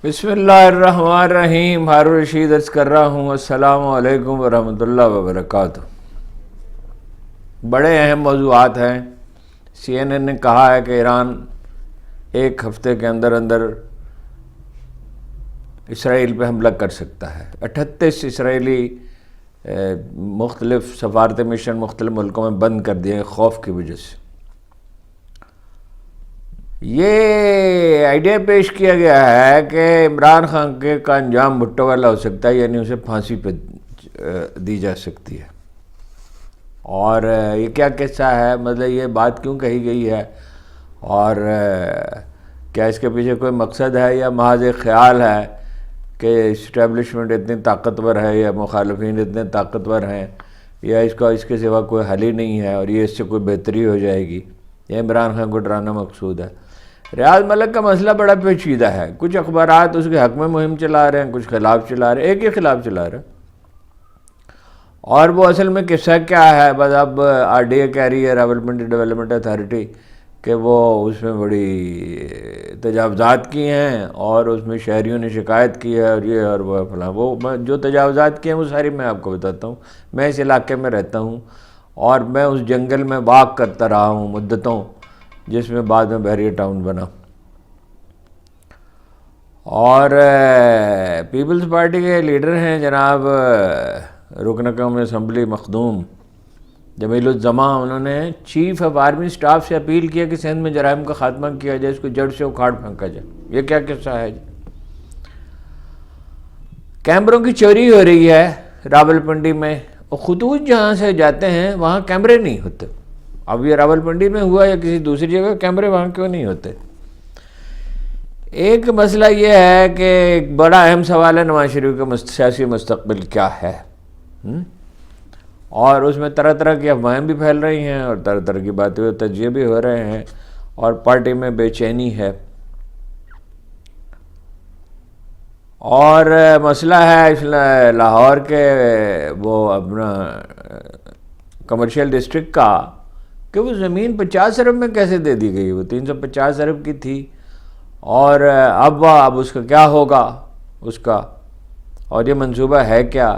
بسم اللہ الرحمن الرحیم. ہارون رشید عرض کر رہا ہوں. السلام علیکم ورحمۃ اللہ وبرکاتہ. بڑے اہم موضوعات ہیں. CNN نے کہا ہے کہ ایران ایک ہفتے کے اندر اسرائیل پہ حملہ کر سکتا ہے. 38 اسرائیلی مختلف سفارتی مشن مختلف ملکوں میں بند کر دیے ہیں خوف کی وجہ سے. یہ آئیڈیا پیش کیا گیا ہے کہ عمران خان کا انجام بھٹو والا ہو سکتا ہے، یعنی اسے پھانسی پہ دی جا سکتی ہے. اور یہ کیا قصہ ہے، مطلب یہ بات کیوں کہی گئی ہے، اور کیا اس کے پیچھے کوئی مقصد ہے یا محض ایک خیال ہے کہ اسٹیبلشمنٹ اتنی طاقتور ہے یا مخالفین اتنے طاقتور ہیں یا اس کے سوا کوئی حل ہی نہیں ہے اور یہ اس سے کوئی بہتری ہو جائے گی. یہ عمران خان کو ڈرانا مقصود ہے. ریاض ملک کا مسئلہ بڑا پیچیدہ ہے. کچھ اخبارات اس کے حق میں مہم چلا رہے ہیں، کچھ خلاف چلا رہے ہیں، ایک ہی خلاف چلا رہے ہیں. اور وہ اصل میں قصہ کیا ہے، بس اب RDA کہہ رہی ہے، راولپنڈی ڈیولپمنٹ اتھارٹی، کہ وہ اس میں بڑی تجاوزات کی ہیں اور اس میں شہریوں نے شکایت کی ہے اور یہ اور وہ فلاں. وہ جو تجاوزات کی ہیں وہ ساری میں آپ کو بتاتا ہوں. میں اس علاقے میں رہتا ہوں اور میں اس جنگل میں واک کرتا رہا ہوں مدتوں، جس میں بعد میں بحریہ ٹاؤن بنا. اور پیپلز پارٹی کے لیڈر ہیں جناب رکن قومی اسمبلی مخدوم جمیل الزماں. انہوں نے چیف آف آرمی سٹاف سے اپیل کیا کہ سندھ میں جرائم کا خاتمہ کیا جائے، اس کو جڑ سے اکھاڑ پھینکا جائے. یہ کیا قصہ ہے جی؟ کیمروں کی چوری ہو رہی ہے راولپنڈی میں، اور خطوط جہاں سے جاتے ہیں وہاں کیمرے نہیں ہوتے. اب یہ راولپنڈی میں ہوا یا کسی دوسری جگہ، کیمرے وہاں کیوں نہیں ہوتے؟ ایک مسئلہ یہ ہے کہ ایک بڑا اہم سوال ہے نواز شریف کا سیاسی مستقبل کیا ہے، اور اس میں طرح طرح کی افواہیں بھی پھیل رہی ہیں اور طرح طرح کی باتیں و تجزیے بھی ہو رہے ہیں اور پارٹی میں بے چینی ہے. اور مسئلہ ہے لاہور کے وہ اپنا کمرشل ڈسٹرکٹ کا، کہ وہ زمین 50 ارب میں کیسے دے دی گئی؟ وہ 350 ارب کی تھی، اور اب اس کا کیا ہوگا اس کا، اور یہ منصوبہ ہے کیا؟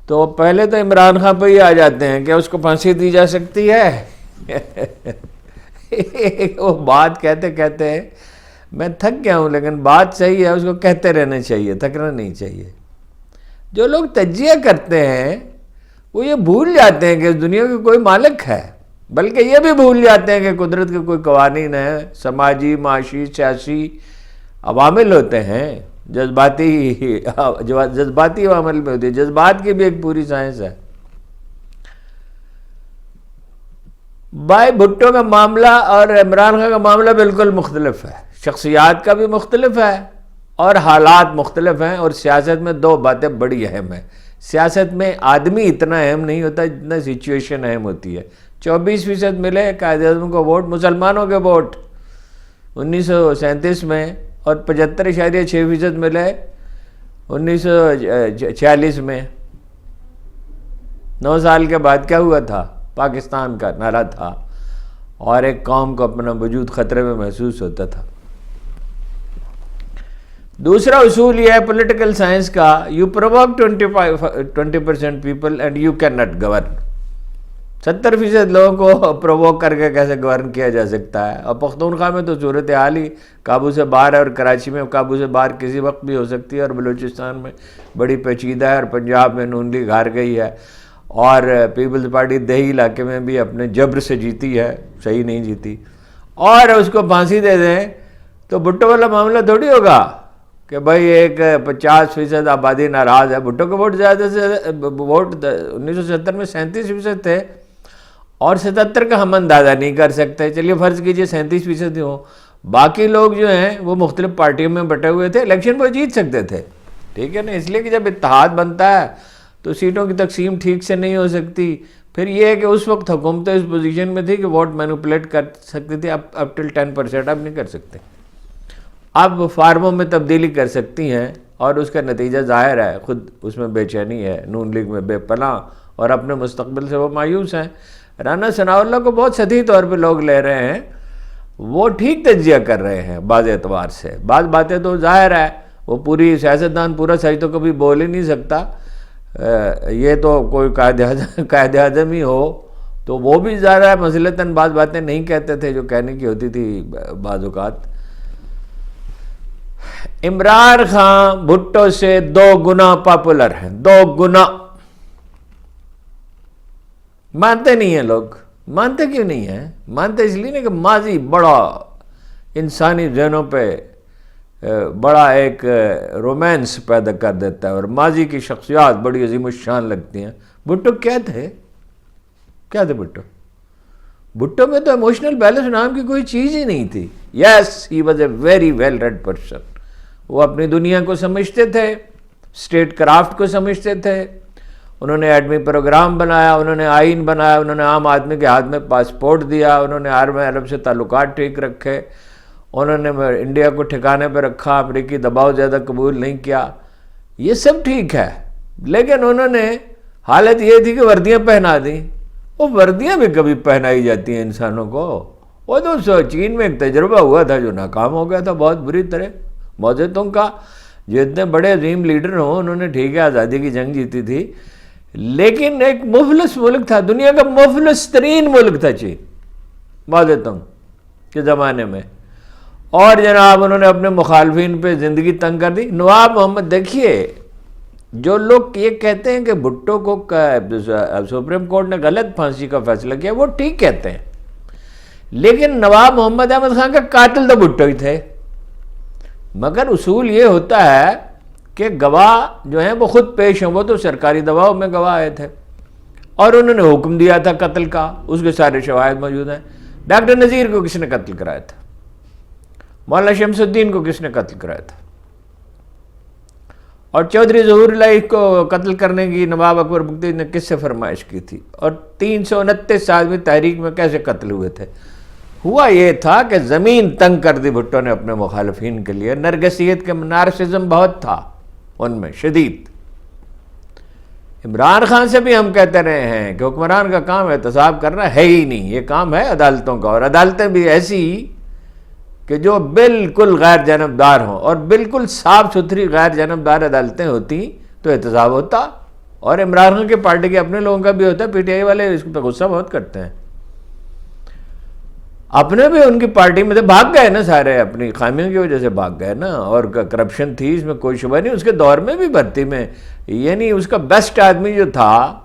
تو پہلے تو عمران خان پہ ہی آ جاتے ہیں کہ اس کو پھانسی دی جا سکتی ہے. وہ بات کہتے کہتے میں تھک گیا ہوں، لیکن بات صحیح ہے، اس کو کہتے رہنا چاہیے، تھکنا نہیں چاہیے. جو لوگ تجزیہ کرتے ہیں وہ یہ بھول جاتے ہیں کہ اس دنیا کے کوئی مالک ہے، بلکہ یہ بھی بھول جاتے ہیں کہ قدرت کے کوئی قوانین ہیں، سماجی، معاشی، سیاسی عوامل ہوتے ہیں، جذباتی عوامل میں ہوتی ہے. جذبات کی بھی ایک پوری سائنس ہے. بھائی بھٹو کا معاملہ اور عمران خان کا معاملہ بالکل مختلف ہے. شخصیات کا بھی مختلف ہے اور حالات مختلف ہیں، اور سیاست میں دو باتیں بڑی اہم ہیں. سیاست میں آدمی اتنا اہم نہیں ہوتا جتنا سچویشن اہم ہوتی ہے. 24% ملے قائد اعظم کو ووٹ، مسلمانوں کے ووٹ 1937 میں، اور 75.6% ملے 1946 میں. 9 سال کے بعد کیا ہوا تھا؟ پاکستان کا نعرہ تھا اور ایک قوم کو اپنا وجود خطرے میں محسوس ہوتا تھا. دوسرا اصول یہ ہے پولیٹیکل سائنس کا، you provoke 20% people and you can not govern. 70% لوگوں کو پرووک کر کے کیسے گورن کیا جا سکتا ہے؟ اور پختونخوا میں تو صورتحال ہی قابو سے باہر ہے، اور کراچی میں قابو سے باہر کسی وقت بھی ہو سکتی ہے، اور بلوچستان میں بڑی پیچیدہ ہے، اور پنجاب میں نون لیگ ہار گئی ہے، اور پیپلز پارٹی دیہی علاقے میں بھی اپنے جبر سے جیتی ہے، صحیح نہیں جیتی. اور اس کو پھانسی دے دیں تو بھٹو والا معاملہ تھوڑی ہوگا کہ بھائی ایک 50% آبادی ناراض ہے. بھٹو کے ووٹ زیادہ سے ووٹ 1970 میں 37% تھے، اور 77 کا ہم اندازہ نہیں کر سکتے. چلیے فرض کیجئے 37% ہوں، باقی لوگ جو ہیں وہ مختلف پارٹیوں میں بٹے ہوئے تھے، الیکشن وہ جیت سکتے تھے. ٹھیک ہے نا؟ اس لیے کہ جب اتحاد بنتا ہے تو سیٹوں کی تقسیم ٹھیک سے نہیں ہو سکتی. پھر یہ ہے کہ اس وقت حکومتیں اس پوزیشن میں تھی کہ ووٹ مینوپولیٹ کر سکتی تھی، اب ٹل 10% اب نہیں کر سکتے. اب فارموں میں تبدیلی کر سکتی ہیں، اور اس کا نتیجہ ظاہر ہے، خود اس میں بے چینی ہے. نون لیگ میں بے پناہ اور اپنے مستقبل سے وہ مایوس ہیں. رانا ثناء اللہ کو بہت سطحی طور پہ لوگ لے رہے ہیں. وہ ٹھیک تجزیہ کر رہے ہیں بعض اعتبار سے. بعض باتیں تو ظاہر ہے وہ پوری سیاستدان پورا سچ تو کبھی بول ہی نہیں سکتا. یہ تو کوئی قائد اعظم ہی ہو تو وہ بھی ظاہر مثلاً بعض باتیں نہیں کہتے تھے جو کہنے کی ہوتی تھی بعض اوقات. عمران خان بھٹو سے 2 گنا پاپولر ہیں, 2 گنا. مانتے نہیں ہیں لوگ. مانتے کیوں نہیں ہیں؟ مانتے اس لیے نہیں کہ ماضی بڑا انسانی ذہنوں پہ بڑا ایک رومانس پیدا کر دیتا ہے اور ماضی کی شخصیات بڑی عظیم الشان لگتی ہیں. بھٹو کیا تھے؟ کیا تھے بھٹو؟ بھٹو میں تو ایموشنل بیلنس نام کی کوئی چیز ہی نہیں تھی. Yes he was a very well read person. وہ اپنی دنیا کو سمجھتے تھے, اسٹیٹ کرافٹ کو سمجھتے تھے. انہوں نے ایٹمی پروگرام بنایا, انہوں نے آئین بنایا, انہوں نے عام آدمی کے ہاتھ میں پاسپورٹ دیا, انہوں نے عرب سے تعلقات ٹھیک رکھے, انہوں نے انڈیا کو ٹھکانے پہ رکھا, امریکی دباؤ زیادہ قبول نہیں کیا. یہ سب ٹھیک ہے, لیکن انہوں نے حالت یہ تھی کہ وردیاں پہنا دیں. وہ وردیاں بھی کبھی پہنائی جاتی ہیں انسانوں کو. وہ تو چین میں ایک تجربہ ہوا تھا جو ناکام ہو گیا تھا بہت بری طرح. موزتوں کا جو اتنے بڑے عظیم لیڈر ہوں, انہوں نے ٹھیک ہے آزادی کی جنگ جیتی تھی, لیکن ایک مفلس ملک تھا, دنیا کا مفلس ترین ملک تھا چین موزتوں کے زمانے میں. اور جناب انہوں نے اپنے مخالفین پہ زندگی تنگ کر دی. نواب محمد, دیکھیے جو لوگ یہ کہتے ہیں کہ بھٹو کو سپریم کورٹ نے غلط پھانسی کا فیصلہ کیا, وہ ٹھیک کہتے ہیں, لیکن نواب محمد احمد خان کا قاتل تو بھٹو ہی تھے. مگر اصول یہ ہوتا ہے کہ گواہ جو ہیں وہ خود پیش ہیں. وہ تو سرکاری دباؤ میں گواہ آئے تھے اور انہوں نے حکم دیا تھا قتل کا, اس کے سارے شواہد موجود ہیں. ڈاکٹر نذیر کو کس نے قتل کرایا تھا؟ مولانا شمس الدین کو کس نے قتل کرایا تھا؟ اور چودھری ظہور اللہ کو قتل کرنے کی نواب اکبر بگٹی نے کس سے فرمائش کی تھی؟ اور 329 آدمی تحریک میں کیسے قتل ہوئے تھے؟ ہوا یہ تھا کہ زمین تنگ کر دی بھٹو نے اپنے مخالفین کے لیے. نرگسیت کے نارسزم بہت تھا ان میں شدید. عمران خان سے بھی ہم کہتے رہے ہیں کہ حکمران کا کام احتساب کرنا ہے ہی نہیں, یہ کام ہے عدالتوں کا, اور عدالتیں بھی ایسی کہ جو بالکل غیر جانبدار ہوں, اور بالکل صاف ستھری غیر جانبدار عدالتیں ہوتی تو احتساب ہوتا. اور عمران خان کی پارٹی کے اپنے لوگوں کا بھی ہوتا ہے. پی ٹی آئی والے اس پہ غصہ بہت کرتے ہیں. اپنے بھی ان کی پارٹی میں سے بھاگ گئے نا سارے, اپنی خامیوں کی وجہ سے بھاگ گئے نا, اور کرپشن تھی اس میں کوئی شبہ نہیں. اس کے دور میں بھی بھرتی میں یعنی اس کا بیسٹ آدمی جو تھا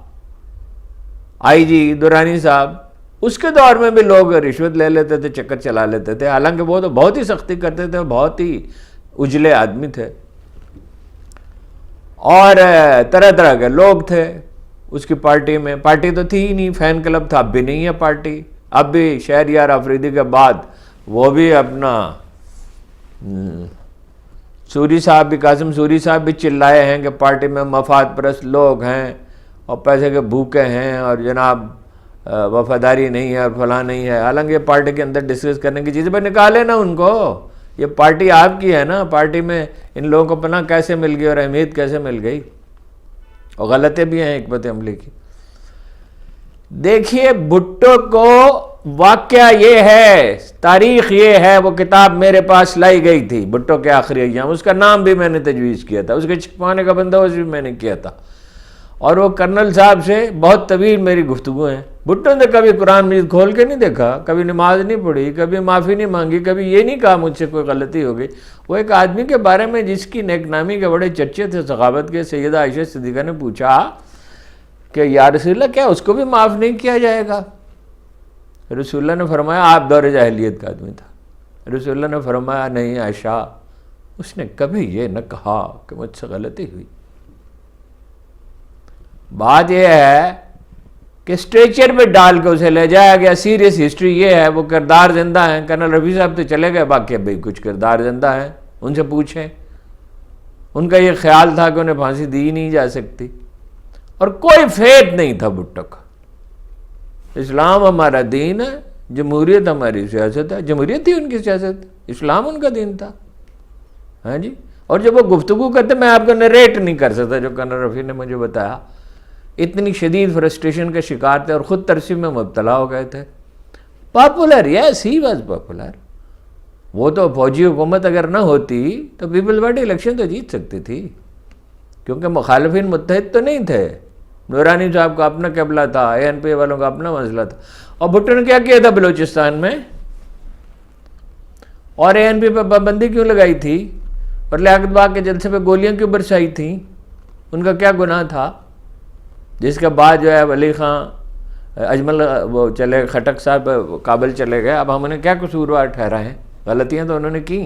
آئی جی دورانی صاحب, اس کے دور میں بھی لوگ رشوت لے لیتے تھے, چکر چلا لیتے تھے, حالانکہ وہ تو بہت ہی سختی کرتے تھے, بہت ہی اجلے آدمی تھے, اور طرح طرح کے لوگ تھے اس کی پارٹی میں. پارٹی تو تھی ہی نہیں, فین کلب تھا, اب بھی نہیں ہے پارٹی. اب بھی شہریار آفریدی کے بعد وہ بھی اپنا سوری صاحب بھی, قاسم سوری صاحب بھی چلائے ہیں کہ پارٹی میں مفاد پرست لوگ ہیں اور پیسے کے بھوکے ہیں اور جناب وفاداری نہیں ہے اور فلاں نہیں ہے. حالانکہ یہ پارٹی کے اندر ڈسکس کرنے کی چیزیں پہ نکالے نا ان کو. یہ پارٹی آپ کی ہے نا, پارٹی میں ان لوگوں کو پناہ کیسے مل گئی اور اہمیت کیسے مل گئی, اور غلطیں بھی ہیں حکمت عملی کی. دیکھیے بھٹو کو واقعہ یہ ہے, تاریخ یہ ہے, وہ کتاب میرے پاس لائی گئی تھی بھٹو کے آخری ایام, اس کا نام بھی میں نے تجویز کیا تھا, اس کے چھپانے کا بندوبست بھی میں نے کیا تھا, اور وہ کرنل صاحب سے بہت طویل میری گفتگو ہیں. بھٹو نے کبھی قرآن مجید کھول کے نہیں دیکھا, کبھی نماز نہیں پڑھی, کبھی معافی نہیں مانگی, کبھی یہ نہیں کہا مجھ سے کوئی غلطی ہو گئی. وہ ایک آدمی کے بارے میں جس کی نیک نامی کے بڑے چرچے تھے سخاوت کے, سیدہ عائشہ صدیقہ نے پوچھا کہ یا رسول اللہ کیا اس کو بھی معاف نہیں کیا جائے گا؟ رسول اللہ نے فرمایا آپ دور جاہلیت کا آدمی تھا. رسول اللہ نے فرمایا نہیں عائشہ, اس نے کبھی یہ نہ کہا کہ مجھ سے غلطی ہوئی. بات یہ ہے کہ اسٹریچر پہ ڈال کے اسے لے جایا گیا. سیریس ہسٹری یہ ہے, وہ کردار زندہ ہیں. کرنل رفیع صاحب تو چلے گئے, باقی بھائی کچھ کردار زندہ ہیں, ان سے پوچھیں. ان کا یہ خیال تھا کہ انہیں پھانسی دی نہیں جا سکتی, اور کوئی فیت نہیں تھا بھٹو کا. اسلام ہمارا دین ہے, جمہوریت ہماری سیاست ہے. جمہوریت تھی ان کی سیاست, اسلام ان کا دین تھا. ہاں جی, اور جب وہ گفتگو کرتے, میں آپ کو نریٹ نہیں کر سکتا جو کرنل رفیع نے مجھے بتایا, اتنی شدید فرسٹریشن کا شکار تھے اور خود ترسیم میں مبتلا ہو گئے تھے. Popular, yes he was popular, وہ تو فوجی حکومت اگر نہ ہوتی تو پیپلز پارٹی الیکشن تو جیت سکتی تھی، کیونکہ مخالفین متحد تو نہیں تھے. نورانی صاحب کا اپنا قبلہ تھا، اے این پی والوں کا اپنا مسئلہ تھا. اور بھٹو نے کیا کیا تھا بلوچستان میں؟ اور اے این پی پہ پابندی کیوں لگائی تھی؟ اور لیاقت باغ کے جلسے پہ گولیاں کیوں برسائی تھیں؟ ان کا کیا گناہ تھا؟ جس کے بعد جو ہے ولی خان اجمل وہ چلے، خٹک صاحب کابل چلے گئے. اب ہم انہیں کیا قصوروار ٹھہرائیں؟ غلطیاں تو انہوں نے کی.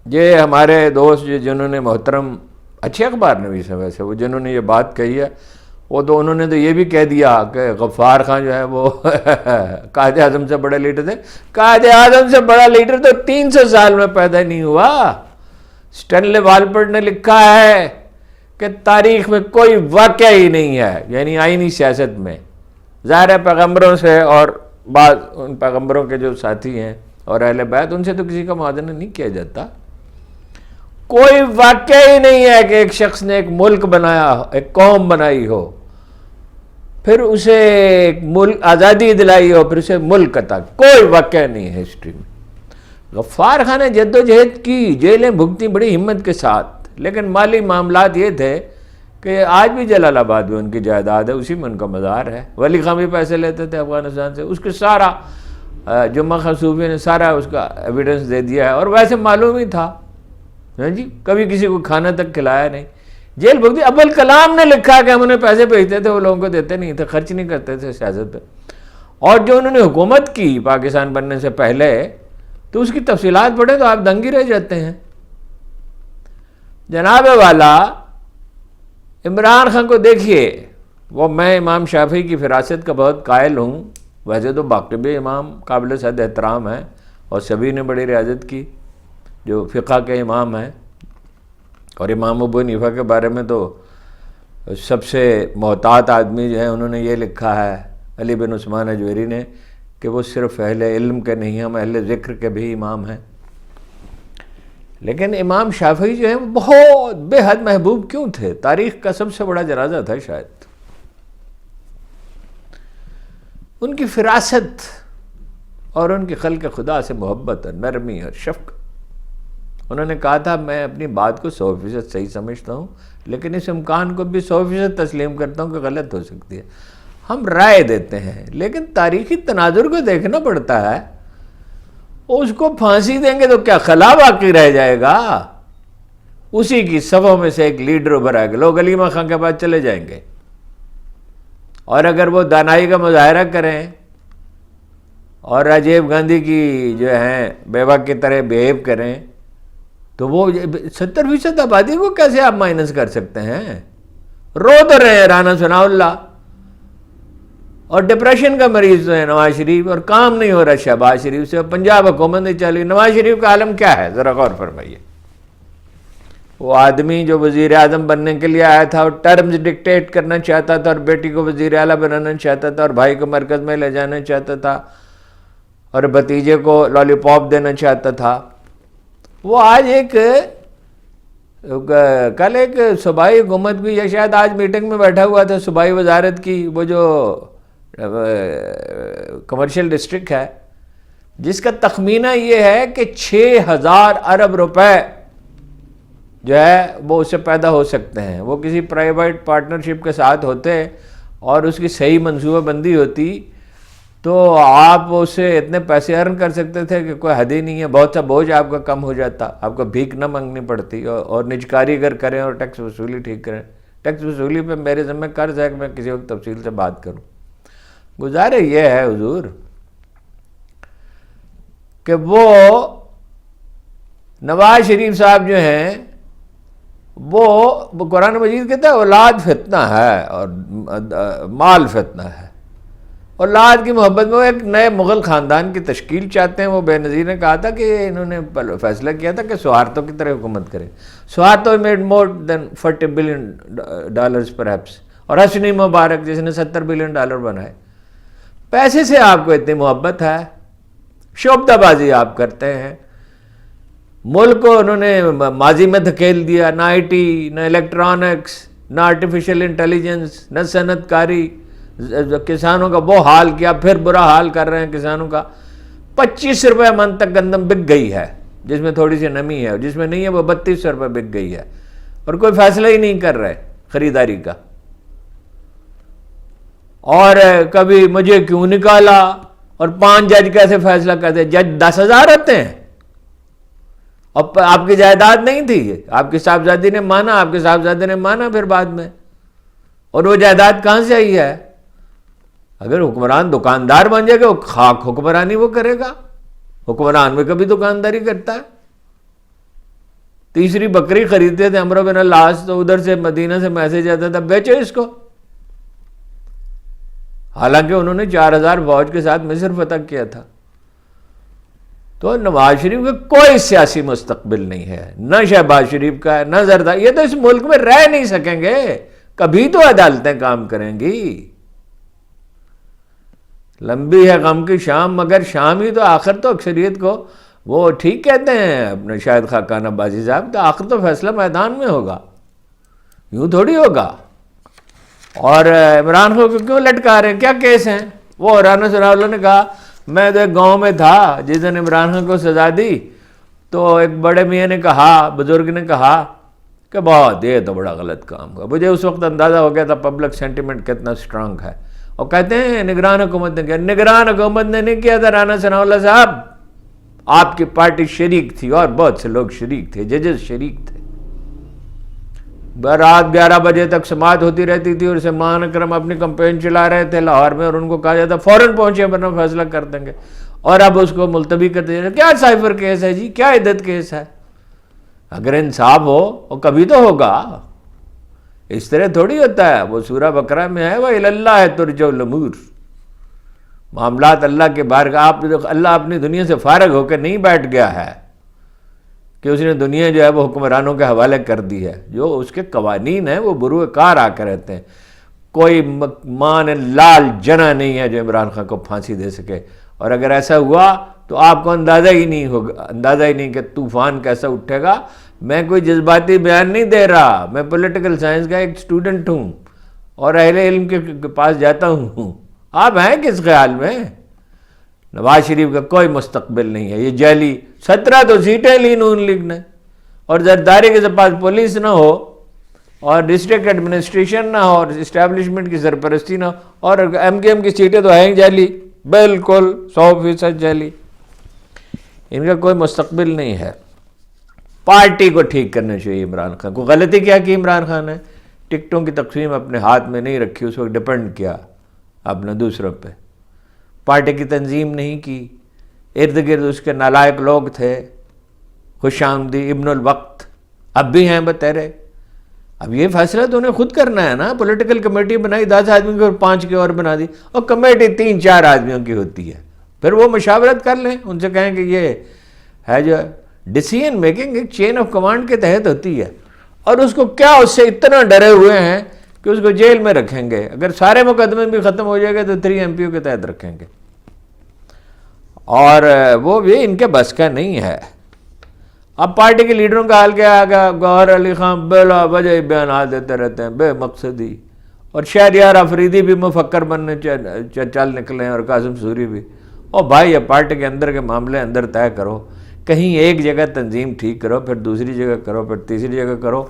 یہ ہمارے دوست جنہوں نے محترم اچھے اخبار نویس ہیں ویسے، وہ جنہوں نے یہ بات کہی ہے، وہ تو انہوں نے تو یہ بھی کہہ دیا کہ غفار خان جو ہے وہ قائد اعظم سے بڑے لیڈر تھے. قائد اعظم سے بڑا لیڈر تو 300 سال میں پیدا نہیں ہوا. اسٹینلے والپرٹ نے لکھا ہے کہ تاریخ میں کوئی واقعہ ہی نہیں ہے، یعنی آئینی سیاست میں، ظاہر ہے پیغمبروں سے اور بعض ان پیغمبروں کے جو ساتھی ہیں اور اہل بیت، ان سے تو کسی کا موازنہ نہیں کیا جاتا. کوئی واقعہ ہی نہیں ہے کہ ایک شخص نے ایک ملک بنایا، ایک قوم بنائی ہو، پھر اسے ایک ملک آزادی دلائی ہو، پھر اسے ملک عطا. کوئی واقعہ نہیں ہے ہسٹری میں. غفار خان نے جد و جہد کی، جیلیں بھگتی بڑی ہمت کے ساتھ، لیکن مالی معاملات یہ تھے کہ آج بھی جلال آباد میں ان کی جائیداد ہے، اسی میں ان کا مزار ہے. ولی خان بھی پیسے لیتے تھے افغانستان سے، اس کے سارا جمعہ خان صوفی نے سارا اس کا ایویڈنس دے دیا ہے، اور ویسے معلوم ہی تھا جی، کبھی کسی کو کھانا تک کھلایا نہیں. جیل بھگتی. ابوال کلام نے لکھا کہ ہم انہیں پیسے بھیجتے تھے، وہ لوگوں کو دیتے نہیں تھے، خرچ نہیں کرتے تھے سیاست پہ. اور جو انہوں نے حکومت کی پاکستان بننے سے پہلے، تو اس کی تفصیلات پڑھیں تو آپ دنگ ہی رہ جاتے ہیں. جناب والا عمران خان کو دیکھیے، وہ میں امام شافعی کی فراست کا بہت قائل ہوں، ویسے تو باقی بھی امام قابل صد احترام ہیں اور سبھی نے بڑی ریاضت کی، جو فقہ کے امام ہیں. اور امام ابو حنیفہ کے بارے میں تو سب سے محتاط آدمی جو ہے، انہوں نے یہ لکھا ہے علی بن عثمان اجویری نے کہ وہ صرف اہل علم کے نہیں، ہم اہل ذکر کے بھی امام ہیں. لیکن امام شافعی جو ہیں وہ بہت بے حد محبوب کیوں تھے؟ تاریخ کا سب سے بڑا جنازہ تھا شاید. ان کی فراست اور ان کی خلق خدا سے محبت اور نرمی اور شفقت. انہوں نے کہا تھا میں اپنی بات کو 100% صحیح سمجھتا ہوں، لیکن اس امکان کو بھی 100% تسلیم کرتا ہوں کہ غلط ہو سکتی ہے. ہم رائے دیتے ہیں، لیکن تاریخی تناظر کو دیکھنا پڑتا ہے. اس کو پھانسی دیں گے تو کیا خلا باقی رہ جائے گا؟ اسی کی صفوں میں سے ایک لیڈر ابھر آئے گا، لوگ علیمہ خان کے پاس چلے جائیں گے. اور اگر وہ دانائی کا مظاہرہ کریں اور راجیو گاندھی کی جو ہیں بیوہ کی طرح بیہیو کریں، تو وہ 70% آبادی کو کیسے آپ مائنس کر سکتے ہیں؟ رو تو رہے ہیں رانا ثناء اللہ، اور ڈپریشن کا مریض ہے نواز شریف، اور کام نہیں ہو رہا شہباز شریف سے، پنجاب حکومت نہیں چلی. نواز شریف کا عالم کیا ہے ذرا غور فرمائیے. وہ آدمی جو وزیر اعظم بننے کے لیے آیا تھا، اور ٹرمز ڈکٹیٹ کرنا چاہتا تھا، اور بیٹی کو وزیر اعلیٰ بنانا چاہتا تھا، اور بھائی کو مرکز میں لے جانا چاہتا تھا، اور بھتیجے کو لالی پاپ دینا چاہتا تھا. وہ آج کل ایک صوبائی حکومت بھی، یا شاید آج میٹنگ میں بیٹھا ہوا تھا صوبائی وزارت کی، وہ جو کمرشل ڈسٹرکٹ ہے، جس کا تخمینہ یہ ہے کہ 6,000 ارب روپے جو ہے وہ اس سے پیدا ہو سکتے ہیں. وہ کسی پرائیویٹ پارٹنرشپ کے ساتھ ہوتے اور اس کی صحیح منصوبہ بندی ہوتی تو آپ اس سے اتنے پیسے ارن کر سکتے تھے کہ کوئی حد ہی نہیں ہے. بہت سا بوجھ آپ کا کم ہو جاتا، آپ کو بھیک نہ مانگنی پڑتی. اور نجکاری اگر کریں اور ٹیکس وصولی ٹھیک کریں. ٹیکس وصولی پہ میرے ذمہ قرض ہے کہ میں کسی وقت تفصیل سے بات کروں. گزارے یہ ہے حضور کہ وہ نواز شریف صاحب جو ہیں، وہ قرآن مجید کہتا ہے اولاد فتنہ ہے اور مال فتنہ ہے. اولاد کی محبت میں وہ ایک نئے مغل خاندان کی تشکیل چاہتے ہیں. وہ بے نظیر نے کہا تھا کہ انہوں نے فیصلہ کیا تھا کہ سوہارتو کی طرح حکومت کرے. سوہارتو میڈ مور دین $40 billion پرہیپس، اور حسنی مبارک جس نے $70 billion بنائے. پیسے سے آپ کو اتنی محبت ہے، شعبدہ بازی آپ کرتے ہیں. ملک کو انہوں نے ماضی میں دھکیل دیا، نہ آئی ٹی، نہ الیکٹرانکس، نہ آرٹیفیشل انٹیلیجنس، نہ صنعت کاری. کسانوں کا وہ حال کیا، پھر برا حال کر رہے ہیں کسانوں کا. 25 من تک گندم بک گئی ہے، جس میں تھوڑی سی نمی ہے، اور جس میں نہیں ہے وہ 3200 بک گئی ہے، اور کوئی فیصلہ ہی نہیں کر رہے خریداری کا۔ اور کبھی مجھے کیوں نکالا، اور 5 جج کیسے فیصلہ کرتے؟ جج 10,000 آتے ہیں، اور آپ کی جائیداد نہیں تھی، آپ کی صاحبزادی نے مانا، آپ کے صاحبزادے نے مانا پھر بعد میں، اور وہ جائیداد کہاں سے آئی ہے؟ اگر حکمران دکاندار بن جائے گا، وہ خاک حکمرانی وہ کرے گا، حکمران میں کبھی دکانداری کرتا ہے۔ تیسری بکری خریدتے تھے عمرو بن العاص، تو ادھر سے مدینہ سے میسج آتا تھا بیچو اس کو، حالانکہ انہوں نے 4000 فوج کے ساتھ مصر فتح کیا تھا۔ تو نواز شریف کا کوئی سیاسی مستقبل نہیں ہے، نہ شہباز شریف کا ہے، نہ زرداری، یہ تو اس ملک میں رہ نہیں سکیں گے، کبھی تو عدالتیں کام کریں گی۔ لمبی ہے غم کی شام، مگر شام ہی تو آخر تو اکثریت کو وہ ٹھیک کہتے ہیں اپنے شاید خاقان عباسی صاحب، تو آخر تو فیصلہ میدان میں ہوگا، یوں تھوڑی ہوگا۔ اور عمران خان کو کیوں لٹکا رہے ہیں؟ کیا کیس ہیں؟ وہ رانا ثناء اللہ نے کہا میں تو ایک گاؤں میں تھا جس دن عمران خان کو سزا دی، تو ایک بڑے میاں نے کہا، بزرگ نے کہا کہ بہت یہ تو بڑا غلط کام ہوا۔ مجھے اس وقت اندازہ ہو گیا تھا پبلک سینٹیمنٹ کتنا سٹرانگ ہے، اور کہتے ہیں نگران حکومت نے کیا؟ نگران حکومت نے نہیں کیا تھا رانا ثناء اللہ صاحب، آپ کی پارٹی شریک تھی اور بہت سے لوگ شریک تھے، ججز شریک تھے۔ رات 11 بجے تک سماعت ہوتی رہتی تھی، اور سلمان اکرم اپنی کمپین چلا رہے تھے لاہور میں، اور ان کو کہا جاتا فوراً پہنچے ورنہ فیصلہ کر دیں گے، اور اب اس کو ملتوی کرتے ہیں۔ کیا سائفر کیس ہے جی، کیا عدت کیس ہے؟ اگر انصاف ہو وہ کبھی تو ہوگا، اس طرح تھوڑی ہوتا ہے۔ وہ سورہ بقرہ میں ہے وَإِلَى اللَّهِ تُرْجَعُ الْأُمُورُ، معاملات اللہ کے بارگاہ۔ اللہ اپنی دنیا سے فارغ ہو کے نہیں بیٹھ گیا ہے کہ اس نے دنیا جو ہے وہ حکمرانوں کے حوالے کر دی ہے، جو اس کے قوانین ہیں وہ بروئے کار آ کر رہتے ہیں۔ کوئی مان لال جنا نہیں ہے جو عمران خان کو پھانسی دے سکے، اور اگر ایسا ہوا تو آپ کو اندازہ ہی نہیں کہ طوفان کیسا اٹھے گا۔ میں کوئی جذباتی بیان نہیں دے رہا، میں پولیٹیکل سائنس کا ایک سٹوڈنٹ ہوں اور اہل علم کے پاس جاتا ہوں۔ آپ ہیں کس خیال میں؟ نواز شریف کا کوئی مستقبل نہیں ہے، یہ جعلی 17 تو سیٹیں لی نون لیگ نے، اور زرداری کے پاس پولیس نہ ہو، اور ڈسٹرکٹ ایڈمنسٹریشن نہ ہو، اور اسٹیبلشمنٹ کی سرپرستی نہ ہو، اور ایم کے ایم کی سیٹیں تو ہیں جعلی، بالکل 100% جعلی۔ ان کا کوئی مستقبل نہیں ہے۔ پارٹی کو ٹھیک کرنا چاہیے عمران خان کو۔ غلطی کیا کی عمران خان نے؟ ٹکٹوں کی تقسیم اپنے ہاتھ میں نہیں رکھی، اس وقت ڈپینڈ کیا اپنے دوسروں پہ، پارٹی کی تنظیم نہیں کی، ارد گرد اس کے نالائق لوگ تھے، خوش آمدی ابن الوقت اب بھی ہیں بتیرے۔ اب یہ فیصلہ تو انہیں خود کرنا ہے نا، پولیٹیکل کمیٹی بنائی 10 آدمی کی اور 5 کی اور بنا دی، اور کمیٹی 3-4 آدمیوں کی ہوتی ہے، پھر وہ مشاورت کر لیں، ان سے کہیں کہ یہ ہے جو ڈیسیژن میکنگ ایک چین آف کمانڈ کے تحت ہوتی ہے، اور اس کو کیا اس سے اتنا ڈرے ہوئے ہیں کہ اس کو جیل میں رکھیں گے؟ اگر سارے مقدمے بھی ختم ہو جائے گا تو 3 MPO کے تحت رکھیں گے، اور وہ بھی ان کے بس کا نہیں ہے۔ اب پارٹی کے لیڈروں کا حال کیا آگا؟ گوہر علی خان بلا وجہ بیانات دیتے رہتے ہیں بے مقصدی، اور شہریار افریدی بھی مفکر بننے چل نکلے ہیں، اور قاسم سوری بھی۔ اور بھائی یہ پارٹی کے اندر کے معاملے اندر طے کرو، کہیں ایک جگہ تنظیم ٹھیک کرو، پھر دوسری جگہ کرو، پھر تیسری جگہ کرو۔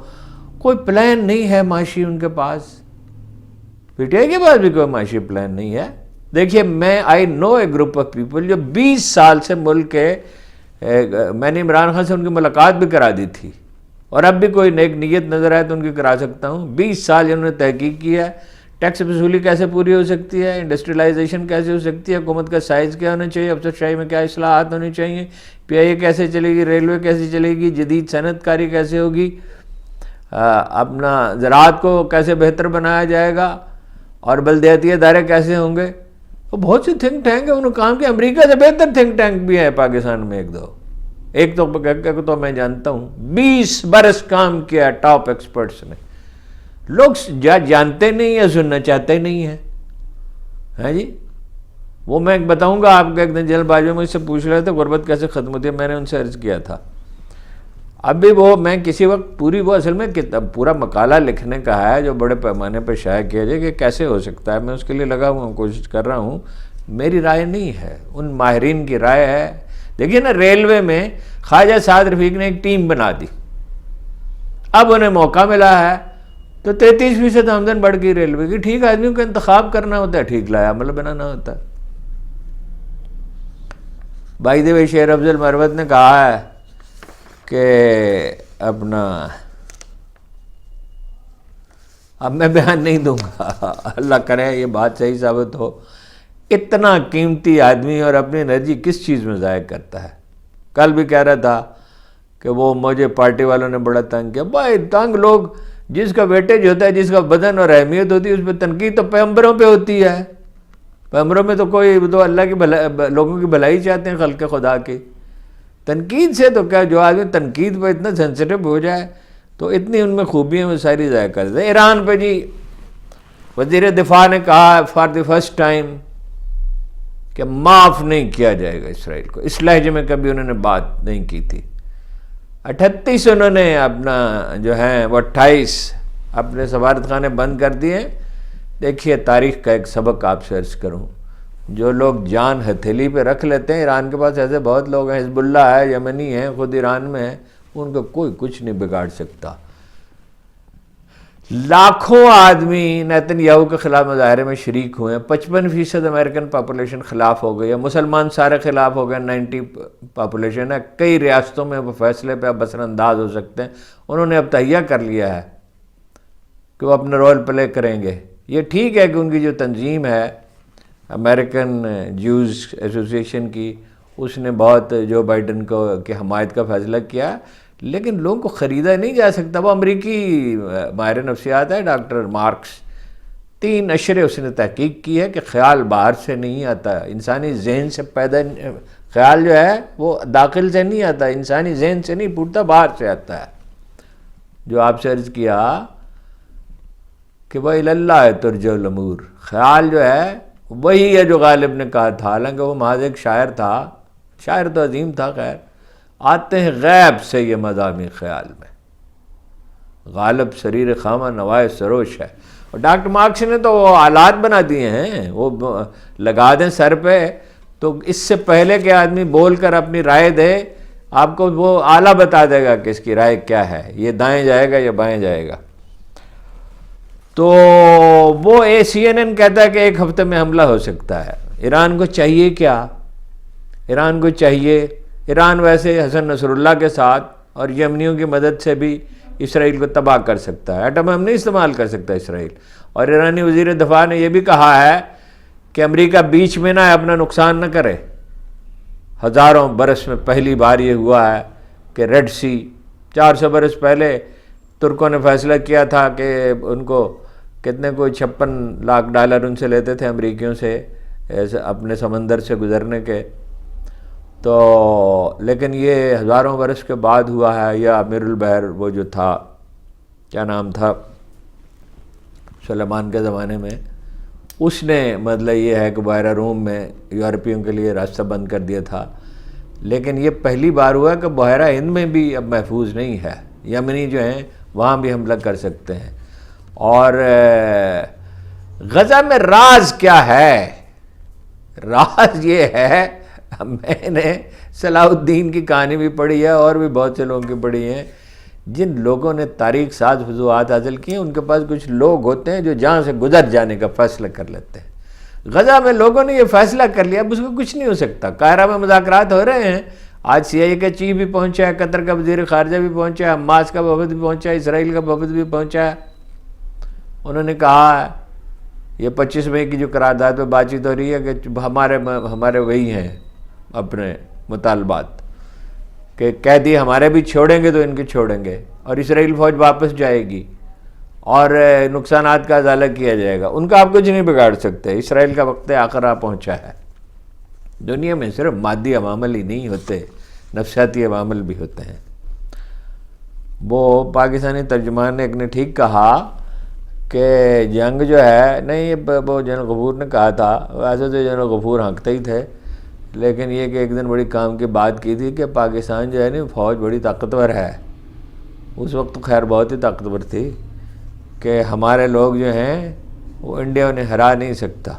کوئی پلان نہیں ہے معاشی ان کے پاس، پی ٹی آئی کے پاس بھی کوئی معاشی پلان نہیں ہے۔ دیکھیے آئی نو اے گروپ آف پیپل جو 20 سال سے ملک کے، میں نے عمران خان سے ان کی ملاقات بھی کرا دی تھی، اور اب بھی کوئی نیک نیت نظر آئے تو ان کی کرا سکتا ہوں۔ 20 سال انہوں نے تحقیق کیا ہے، ٹیکس وصولی کیسے پوری ہو سکتی ہے، انڈسٹریلائزیشن کیسے ہو سکتی ہے، حکومت کا سائز کیا ہونا چاہیے، افسر شاہی میں کیا اصلاحات ہونی چاہیے، PIA کیسے چلے گی، ریلوے کیسے چلے گی، جدید صنعت کاری کیسے ہوگی، اپنا زراعت کو کیسے بہتر بنایا جائے گا، اور بلدیاتی ادارے کیسے ہوں گے۔ وہ بہت سی تھنک ٹینک ہیں، انہوں نے کام کیا، امریکہ سے بہتر تھنک ٹینک بھی ہیں پاکستان میں، ایک تو میں جانتا ہوں 20 برس کام کیا ٹاپ ایکسپرٹس نے۔ لوگ جانتے نہیں ہیں، سننا چاہتے نہیں ہیں، ہے جی۔ وہ میں بتاؤں گا آپ کو، ایک دن جلد بازی میں مجھ سے پوچھ رہے تھے غربت کیسے ختم ہوتی ہے، میں نے ان سے عرض کیا تھا۔ اب بھی وہ میں کسی وقت پوری وہ اصل میں پورا مقالہ لکھنے کا ہے جو بڑے پیمانے پہ شائع کیا جائے کہ کیسے ہو سکتا ہے، میں اس کے لیے لگا ہوا ہوں، کوشش کر رہا ہوں میری رائے نہیں ہے، ان ماہرین کی رائے ہے. دیکھیے نا، ریلوے میں خواجہ سعد رفیق نے ایک ٹیم بنا دی، اب انہیں موقع ملا ہے تو 33% آمدن بڑھ گئی ریلوے کی. ٹھیک آدمی کو انتخاب کرنا ہوتا ہے، ٹھیک لایا عمل بنانا ہوتا ہے. بائی دی وے شیر افضل مروت نے کہا ہے کہ اپنا، اب میں بیان نہیں دوں گا، اللہ کرے یہ بات صحیح ثابت ہو، اتنا قیمتی آدمی اور اپنی انرجی کس چیز میں ضائع کرتا ہے. کل بھی کہہ رہا تھا کہ وہ مجھے پارٹی والوں نے بڑا تنگ کیا. بھائی تنگ لوگ، جس کا ویٹیج ہوتا ہے، جس کا بدن اور اہمیت ہوتی ہے، اس پہ تنقید تو پیغمبروں پہ ہوتی ہے. پیغمبروں میں تو کوئی تو اللہ کی لوگوں کی بھلائی چاہتے ہیں، خلق خدا کی. تنقید سے تو کیا، جو آدمی تنقید پہ اتنا سینسٹیو ہو جائے تو اتنی ان میں خوبیاں وہ ساری ضائع کر دیتے ہیں. ایران پہ جی وزیر دفاع نے کہا فار دی فرسٹ ٹائم کہ معاف نہیں کیا جائے گا اسرائیل کو. اس لہجے میں کبھی انہوں نے بات نہیں کی تھی. 38 انہوں نے اپنا جو ہیں وہ 28 اپنے سفارت خانے بند کر دیے. دیکھیے تاریخ کا ایک سبق آپ سے عرض کروں، جو لوگ جان ہتھیلی پہ رکھ لیتے ہیں، ایران کے پاس ایسے بہت لوگ ہیں، حزب اللہ ہے، یمنی ہیں، خود ایران میں ہیں، ان کو کوئی کچھ نہیں بگاڑ سکتا. لاکھوں آدمی نیتن یاہو کے خلاف مظاہرے میں شریک ہوئے ہیں، 55% امریکن پاپولیشن خلاف ہو گئی ہے، مسلمان سارے خلاف ہو گئے، 90 پاپولیشن ہے. کئی ریاستوں میں وہ فیصلے پہ اب اثر انداز ہو سکتے ہیں. انہوں نے اب تہیہ کر لیا ہے کہ وہ اپنا رول پلے کریں گے. یہ ٹھیک ہے کہ ان کی جو تنظیم ہے امریکن جیوز ایسوسی ایشن کی، اس نے بہت جو بائیڈن کو کی حمایت کا فیصلہ کیا، لیکن لوگوں کو خریدا نہیں جا سکتا. وہ امریکی ماہر نفسیات ہے ڈاکٹر مارکس، 3 اشرے اس نے تحقیق کی ہے کہ خیال باہر سے نہیں آتا، انسانی ذہن سے پیدا، خیال جو ہے وہ داخل سے نہیں آتا، انسانی ذہن سے نہیں پھوٹتا، باہر سے آتا ہے. جو آپ سے عرض کیا کہ وہ اللہ ترجع الامور، خیال جو ہے وہی ہے جو غالب نے کہا تھا، حالانکہ وہ محض ایک شاعر تھا، شاعر تو عظیم تھا. خیر آتے ہیں غیب سے یہ مضامین خیال میں، غالب سریر خامہ نوائے سروش ہے. اور ڈاکٹر مارکس نے تو وہ آلات بنا دیے ہیں، وہ لگا دیں سر پہ تو اس سے پہلے کہ آدمی بول کر اپنی رائے دے، آپ کو وہ آلہ بتا دے گا کہ اس کی رائے کیا ہے، یہ دائیں جائے گا یا بائیں جائے گا. تو وہ CNN کہتا ہے کہ 1 ہفتے میں حملہ ہو سکتا ہے. ایران کو چاہیے کیا؟ ایران کو چاہیے، ایران ویسے حسن نصر اللہ کے ساتھ اور یمنیوں کی مدد سے بھی اسرائیل کو تباہ کر سکتا ہے. ایٹم ہم نہیں استعمال کر سکتا اسرائیل. اور ایرانی وزیر دفاع نے یہ بھی کہا ہے کہ امریکہ بیچ میں نہ اپنا نقصان نہ کرے. ہزاروں برس میں پہلی بار یہ ہوا ہے کہ ریڈ سی، 400 برس پہلے ترکوں نے فیصلہ کیا تھا کہ ان کو کتنے کوئی $56 ان سے لیتے تھے امریکیوں سے اپنے سمندر سے گزرنے کے. تو لیکن یہ ہزاروں برس کے بعد ہوا ہے. یا امیر البحر وہ جو تھا، کیا نام تھا، سلیمان کے زمانے میں، اس نے مطلب یہ ہے کہ بحیرہ روم میں یورپیوں کے لیے راستہ بند کر دیا تھا. لیکن یہ پہلی بار ہوا کہ بحیرہ ہند میں بھی اب محفوظ نہیں ہے، یمنی جو ہیں وہاں بھی حملہ کر سکتے ہیں. اور غزہ میں راز کیا ہے؟ راز یہ ہے، میں نے صلاح الدین کی کہانی بھی پڑھی ہے اور بھی بہت سے لوگوں کی پڑھی ہیں، جن لوگوں نے تاریخ ساز فتوحات حاصل کی ہیں، ان کے پاس کچھ لوگ ہوتے ہیں جو جہاں سے گزر جانے کا فیصلہ کر لیتے ہیں. غزہ میں لوگوں نے یہ فیصلہ کر لیا، اب اس کو کچھ نہیں ہو سکتا. قاہرہ میں مذاکرات ہو رہے ہیں، آج CIA کا چیف بھی پہنچا ہے، قطر کا وزیر خارجہ بھی پہنچا ہے، حماس کا وفد بھی پہنچا ہے، اسرائیل کا وفد بھی پہنچا ہے. انہوں نے کہا یہ 25 مئی کی جو قرارداد پہ بات چیت ہو رہی ہے کہ ہمارے وہی ہیں اپنے مطالبات کہ قیدی ہمارے بھی چھوڑیں گے تو ان کے چھوڑیں گے، اور اسرائیل فوج واپس جائے گی اور نقصانات کا ازالہ کیا جائے گا. ان کا آپ کچھ نہیں بگاڑ سکتے. اسرائیل کا وقت آخر آ پہنچا ہے. دنیا میں صرف مادی عوامل ہی نہیں ہوتے، نفسیاتی عوامل بھی ہوتے ہیں. وہ پاکستانی ترجمان نے ایک نے ٹھیک کہا کہ جنگ جو ہے، نہیں وہ جنرل غفور نے کہا تھا، ویسے تو جنرل غفور ہانکتے ہی تھے، لیکن یہ کہ ایک دن بڑی کام کی بات کی تھی کہ پاکستان جو ہے نا فوج بڑی طاقتور ہے. اس وقت تو خیر بہت ہی طاقتور تھی کہ ہمارے لوگ جو ہیں وہ انڈیا انہیں ہرا نہیں سکتا.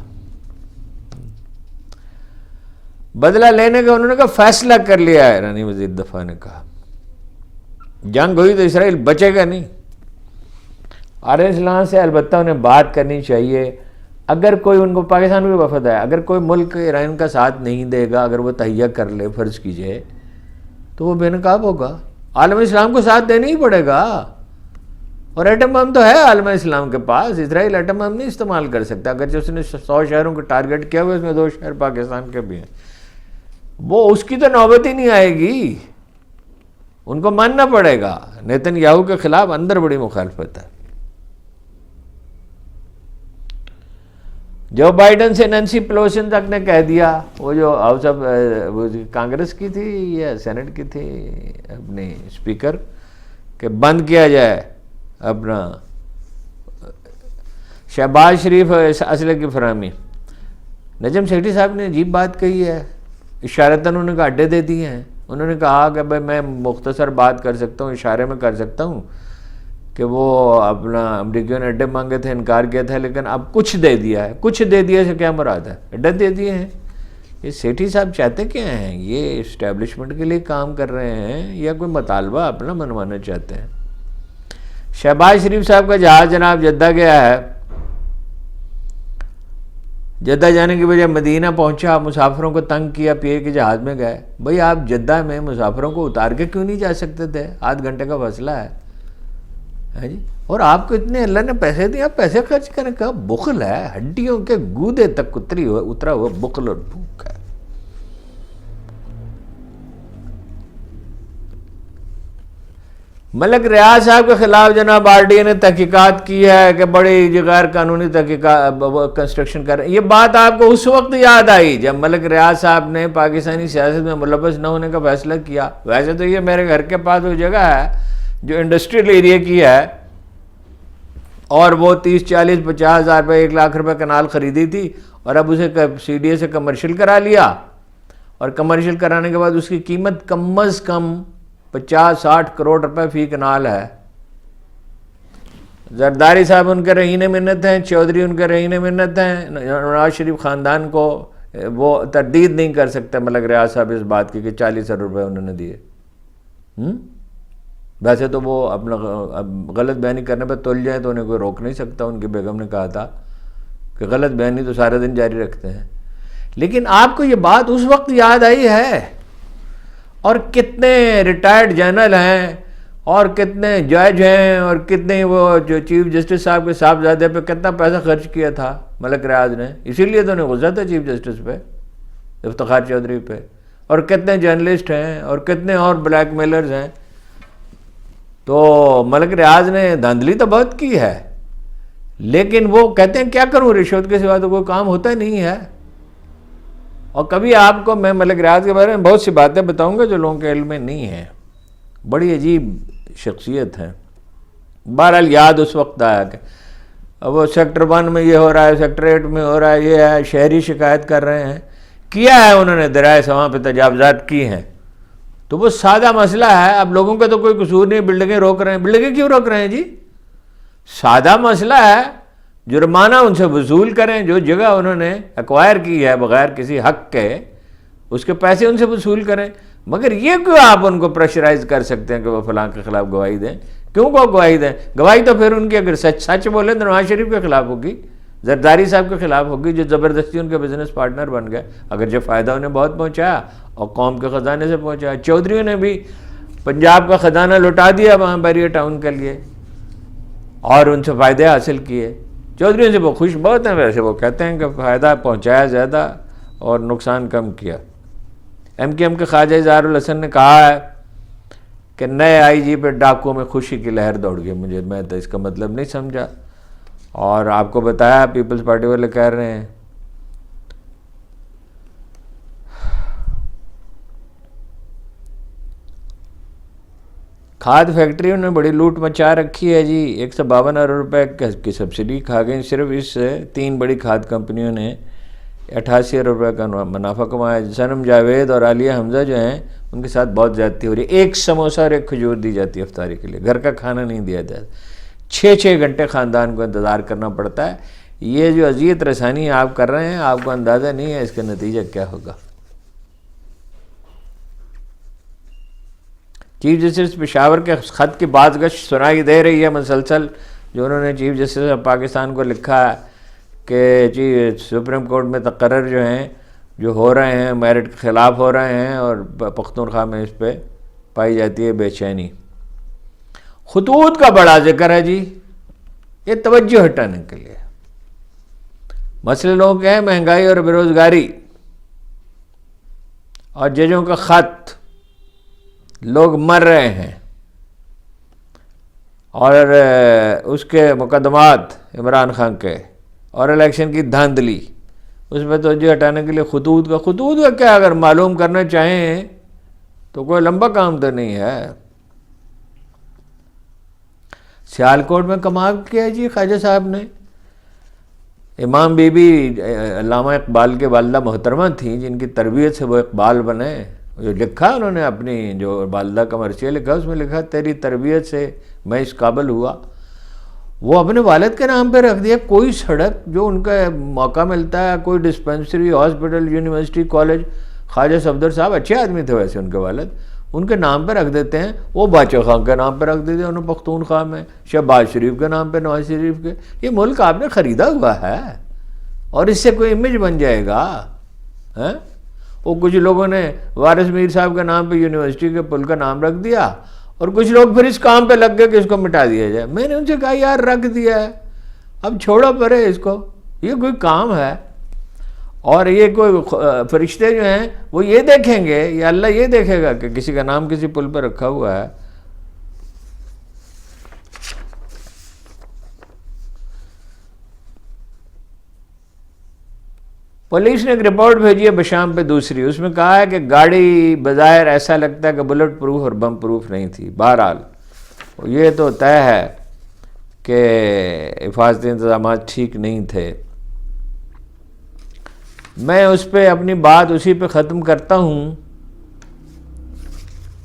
بدلہ لینے کا انہوں نے کہا فیصلہ کر لیا ہے. ایرانی وزیر دفاع نے کہا جنگ ہوئی تو اسرائیل بچے گا نہیں. علیہ السلام سے البتہ انہیں بات کرنی چاہیے. اگر کوئی ان کو پاکستان میں وفد ہے, اگر کوئی ملک ایران کا ساتھ نہیں دے گا, اگر وہ تہیہ کر لے فرض کیجئے, تو وہ بے نقاب ہوگا. عالم اسلام کو ساتھ دینا ہی پڑے گا. اور ایٹم بم تو ہے عالم اسلام کے پاس, اسرائیل ایٹم بم نہیں استعمال کر سکتا. اگرچہ اس نے 100 شہروں کو ٹارگٹ کیا ہوا, اس میں 2 شہر پاکستان کے بھی ہیں. وہ اس کی تو نوبت ہی نہیں آئے گی, ان کو ماننا پڑے گا. نیتن یاہو کے خلاف اندر بڑی مخالفت ہے. جو بائیڈن سے نینسی پیلوسی تک نے کہہ دیا, وہ جو ہاؤس آف کانگریس کی تھی یا سینٹ کی تھی اپنی اسپیکر, کہ بند کیا جائے اپنا شہباز شریف اسلحے کی فراہمی. نجم سیٹھی صاحب نے عجیب بات کہی ہے, اشارتاً انہوں نے اڈے دے دیے ہیں. انہوں نے کہا کہ بھائی میں مختصر بات کر سکتا ہوں, اشارے میں کر سکتا ہوں کہ وہ اپنا امریکیوں نے اڈے مانگے تھے, انکار کیا تھا, لیکن اب کچھ دے دیا ہے. کچھ دے دیا سے کیا مراد ہے؟ اڈے دے دیے ہیں. یہ سیٹھی صاحب چاہتے کیا ہیں؟ یہ اسٹیبلشمنٹ کے لیے کام کر رہے ہیں یا کوئی مطالبہ اپنا منوانا چاہتے ہیں؟ شہباز شریف صاحب کا جہاز جناب جدہ گیا ہے, جدہ جانے کی وجہ مدینہ پہنچا, مسافروں کو تنگ کیا, پی کے جہاز میں گئے. بھئی آپ جدہ میں مسافروں کو اتار کے کیوں نہیں جا سکتے تھے؟ آدھ گھنٹے کا فاصلہ ہے جی, اور آپ کو اتنے اللہ نے پیسے دیے, آپ پیسے خرچ کرنے کا بخل ہے, ہڈیوں کے گودے تک اترا ہوا بخل اور بھوک ہے. ملک ریاض صاحب کے خلاف جناب آر ڈی اے نے تحقیقات کی ہے کہ بڑی غیر قانونی تحقیقات کنسٹرکشن کر رہے ہیں. یہ بات آپ کو اس وقت یاد آئی جب ملک ریاض صاحب نے پاکستانی سیاست میں ملوث نہ ہونے کا فیصلہ کیا. ویسے تو یہ میرے گھر کے پاس وہ جگہ ہے جو انڈسٹریل ایریا کی ہے, اور وہ 30, 40, 50 ہزار روپے 1 لاکھ روپے کنال خریدی تھی, اور اب اسے سی ڈی اے سے کمرشل کرا لیا, اور کمرشل کرانے کے بعد اس کی قیمت کم از کم 50-60 کروڑ روپے فی کنال ہے. زرداری صاحب ان کے رہین منت ہیں, چودھری ان کے رہین منت ہیں. نواز شریف خاندان کو وہ تردید نہیں کر سکتے ملک ریاض صاحب اس بات کی کہ 40 ارب روپے انہوں نے دیے. ویسے تو وہ اپنا غلط بیانی کرنے پہ تل جائیں تو انہیں کوئی روک نہیں سکتا. ان کی بیگم نے کہا تھا کہ غلط بیانی تو سارے دن جاری رکھتے ہیں. لیکن آپ کو یہ بات اس وقت یاد آئی ہے, اور کتنے ریٹائرڈ جنرل ہیں, اور کتنے جج ہیں, اور کتنے وہ جو چیف جسٹس صاحب کے صاحبزادے پہ کتنا پیسہ خرچ کیا تھا ملک ریاض نے, اسی لیے تو انہیں غصہ تھا چیف جسٹس پہ, افتخار چودھری پہ. اور کتنے جرنلسٹ ہیں, اور کتنے اور بلیک میلرز ہیں. تو ملک ریاض نے دھاندلی تو بہت کی ہے, لیکن وہ کہتے ہیں کیا کروں, رشوت کے سوا تو کوئی کام ہوتا نہیں ہے. اور کبھی آپ کو میں ملک ریاض کے بارے میں بہت سی باتیں بتاؤں گا جو لوگوں کے علم میں نہیں ہیں. بڑی عجیب شخصیت ہیں. بہرحال یاد اس وقت آیا کہ اب وہ سیکٹر 1 میں یہ ہو رہا ہے, سیکٹر 8 میں ہو رہا ہے, یہ ہے, شہری شکایت کر رہے ہیں. کیا ہے انہوں نے درائے سواں پہ تجاوزات کی ہیں, تو وہ سادہ مسئلہ ہے. اب لوگوں کا تو کوئی قصور نہیں, بلڈنگیں روک رہے ہیں. بلڈنگیں کیوں روک رہے ہیں جی؟ سادہ مسئلہ ہے, جرمانہ ان سے وصول کریں. جو جگہ انہوں نے ایکوائر کی ہے بغیر کسی حق کے, اس کے پیسے ان سے وصول کریں. مگر یہ کیوں آپ ان کو پریشرائز کر سکتے ہیں کہ وہ فلاں کے خلاف گواہی دیں؟ کیوں کو گواہی دیں؟ گواہی تو پھر ان کی اگر سچ بولیں تو نواز شریف کے خلاف ہوگی, زرداری صاحب کے خلاف ہوگی, جو زبردستی ان کے بزنس پارٹنر بن گئے. اگر جو فائدہ انہیں بہت پہنچایا اور قوم کے خزانے سے پہنچایا. چودھریوں نے بھی پنجاب کا خزانہ لوٹا دیا وہاں بیریہ ٹاؤن کے لیے, اور ان سے فائدے حاصل کیے. چودھریوں سے وہ خوش بہت ہیں. ویسے وہ کہتے ہیں کہ فائدہ پہنچایا زیادہ اور نقصان کم کیا. ایم کیو ایم کے خواجہ اظہار الحسن نے کہا ہے کہ نئے آئی جی پہ ڈاکوؤں میں خوشی کی لہر دوڑ گئی. میں تو اس کا مطلب نہیں سمجھا, اور آپ کو بتایا پیپلز پارٹی والے کہہ رہے ہیں. کھاد فیکٹریوں نے بڑی لوٹ مچا رکھی ہے جی. 152 ارب روپے کی سبسڈی کھا گئی. صرف اس 3 بڑی کھاد کمپنیوں نے 88 ارب روپے کا منافع کمایا. صنم جاوید اور عالیہ حمزہ جو ہیں ان کے ساتھ بہت زیادتی ہو رہی ہے. 1 سموسہ اور 1 کھجور دی جاتی ہے افطاری کے لیے, گھر کا کھانا نہیں دیا جاتا. 6 گھنٹے خاندان کو انتظار کرنا پڑتا ہے. یہ جو اذیت رسانی آپ کر رہے ہیں, آپ کو اندازہ نہیں ہے اس کا نتیجہ کیا ہوگا. چیف جسٹس پشاور کے خط کی بازگشت سنائی دے رہی ہے مسلسل، جو انہوں نے چیف جسٹس آف پاکستان کو لکھا ہے کہ سپریم کورٹ میں تقرر جو ہیں جو ہو رہے ہیں میرٹ کے خلاف ہو رہے ہیں، اور پختونخوا میں اس پہ پائی جاتی ہے بے چینی۔ خطوط کا بڑا ذکر ہے جی، یہ توجہ ہٹانے کے لیے۔ مسئلے لوگوں کے ہیں مہنگائی اور بے روزگاری اور ججوں کا خط، لوگ مر رہے ہیں، اور اس کے مقدمات عمران خان کے، اور الیکشن کی دھاندلی، اس میں توجہ ہٹانے کے لیے خطوط کا کیا؟ اگر معلوم کرنا چاہیں تو کوئی لمبا کام تو نہیں ہے۔ سیالکوٹ میں کمال کیا جی خواجہ صاحب نے، امام بی بی علامہ اقبال کے والدہ محترمہ تھیں، جن کی تربیت سے وہ اقبال بنے۔ جو لکھا انہوں نے اپنی جو والدہ کا مرثیہ لکھا، اس میں لکھا تیری تربیت سے میں اس قابل ہوا۔ وہ اپنے والد کے نام پہ رکھ دیا کوئی سڑک جو ان کا موقع ملتا ہے، کوئی ڈسپنسری، ہاسپٹل، یونیورسٹی، کالج۔ خواجہ صفدر صاحب اچھے آدمی تھے ویسے ان کے والد، ان کے نام پہ رکھ دیتے ہیں۔ وہ باچا خان کے نام پہ رکھ دیتے ہیں انہوں پختونخوا میں، شہباز شریف کے نام پہ، نواز شریف کے۔ یہ ملک آپ نے خریدا ہوا ہے، اور اس سے کوئی امیج بن جائے گا؟ وہ کچھ لوگوں نے وارث میر صاحب کے نام پہ یونیورسٹی کے پل کا نام رکھ دیا، اور کچھ لوگ پھر اس کام پہ لگ گئے کہ اس کو مٹا دیا جائے۔ میں نے ان سے کہا یار رکھ دیا ہے، اب چھوڑو پرے اس کو، یہ کوئی کام ہے؟ اور یہ کوئی فرشتے جو ہیں وہ یہ دیکھیں گے یا اللہ یہ دیکھے گا کہ کسی کا نام کسی پل پہ رکھا ہوا ہے؟ پولیس نے ایک رپورٹ بھیجی ہے بشام پہ دوسری، اس میں کہا ہے کہ گاڑی بظاہر ایسا لگتا ہے کہ بلٹ پروف اور بم پروف نہیں تھی۔ بہرحال یہ تو طے ہے کہ حفاظتی انتظامات ٹھیک نہیں تھے۔ میں اس پہ اپنی بات اسی پہ ختم کرتا ہوں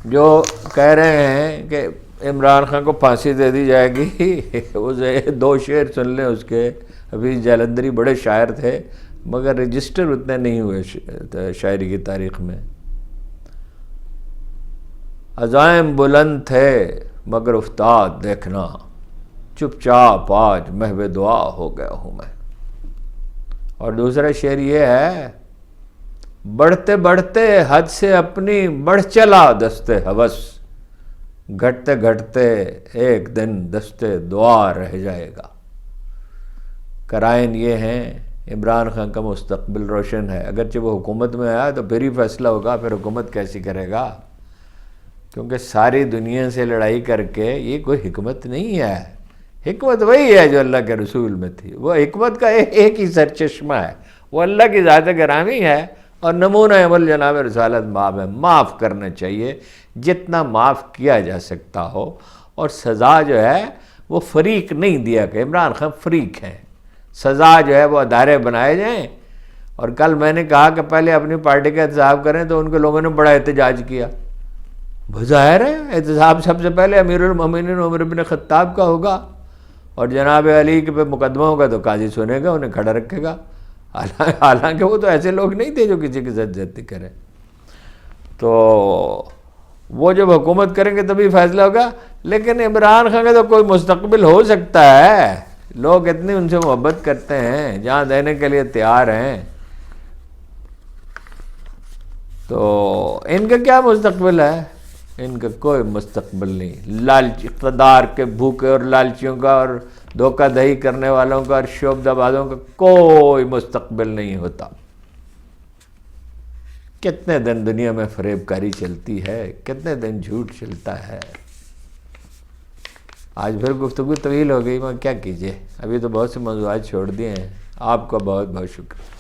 جو کہہ رہے ہیں کہ عمران خان کو پھانسی دے دی جائے گی۔ اسے 2 شعر سن لیں اس کے، حفیظ جالندھری بڑے شاعر تھے مگر رجسٹر اتنے نہیں ہوئے شاعری کی تاریخ میں۔ عزائم بلند تھے مگر افتاد دیکھنا، چپ چاپ آج محو دعا ہو گیا ہوں میں۔ اور دوسرا شعر یہ ہے، بڑھتے بڑھتے حد سے اپنی بڑھ چلا دستے ہوس، گھٹتے گھٹتے ایک دن دستے دعا رہ جائے گا۔ قرائن یہ ہیں عمران خان کا مستقبل روشن ہے، اگرچہ وہ حکومت میں آیا تو پھر ہی فیصلہ ہوگا، پھر حکومت کیسی کرے گا، کیونکہ ساری دنیا سے لڑائی کر کے یہ کوئی حکمت نہیں ہے۔ حکمت وہی ہے جو اللہ کے رسول میں تھی، وہ حکمت کا ایک ہی سرچشمہ ہے، وہ اللہ کی ذات گرامی ہے، اور نمونہ عمل جناب رسالت مآب ہے۔ معاف کرنا چاہیے جتنا معاف کیا جا سکتا ہو، اور سزا جو ہے وہ فریق نہیں دیا کہ عمران خان فریق ہیں، سزا جو ہے وہ ادارے بنائے جائیں۔ اور کل میں نے کہا کہ پہلے اپنی پارٹی کا احتساب کریں، تو ان کے لوگوں نے بڑا احتجاج کیا۔ بظاہر ہے احتساب سب سے پہلے امیر المومنین عمر بن خطاب کا ہوگا، اور جناب علی کے پہ مقدمہ ہوگا تو قاضی سنے گا، انہیں کھڑا رکھے گا۔ حالانکہ وہ تو ایسے لوگ نہیں تھے جو کسی کے ساتھ زیادتی کریں، تو وہ جب حکومت کریں گے تبھی فیصلہ ہوگا۔ لیکن عمران خان کا تو کوئی مستقبل ہو سکتا ہے، لوگ اتنی ان سے محبت کرتے ہیں، جان دینے کے لیے تیار ہیں، تو ان کا کیا مستقبل ہے؟ ان کا کوئی مستقبل نہیں۔ لالچ اقتدار کے بھوکے اور لالچیوں کا، اور دھوکہ دہی کرنے والوں کا، اور شعبدہ بازوں کا کوئی مستقبل نہیں ہوتا۔ کتنے دن دنیا میں فریب کاری چلتی ہے، کتنے دن جھوٹ چلتا ہے۔ آج پھر گفتگو طویل ہو گئی، میں کیا کیجیے، ابھی تو بہت سے موضوعات چھوڑ دیے ہیں۔ آپ کا بہت بہت شکریہ۔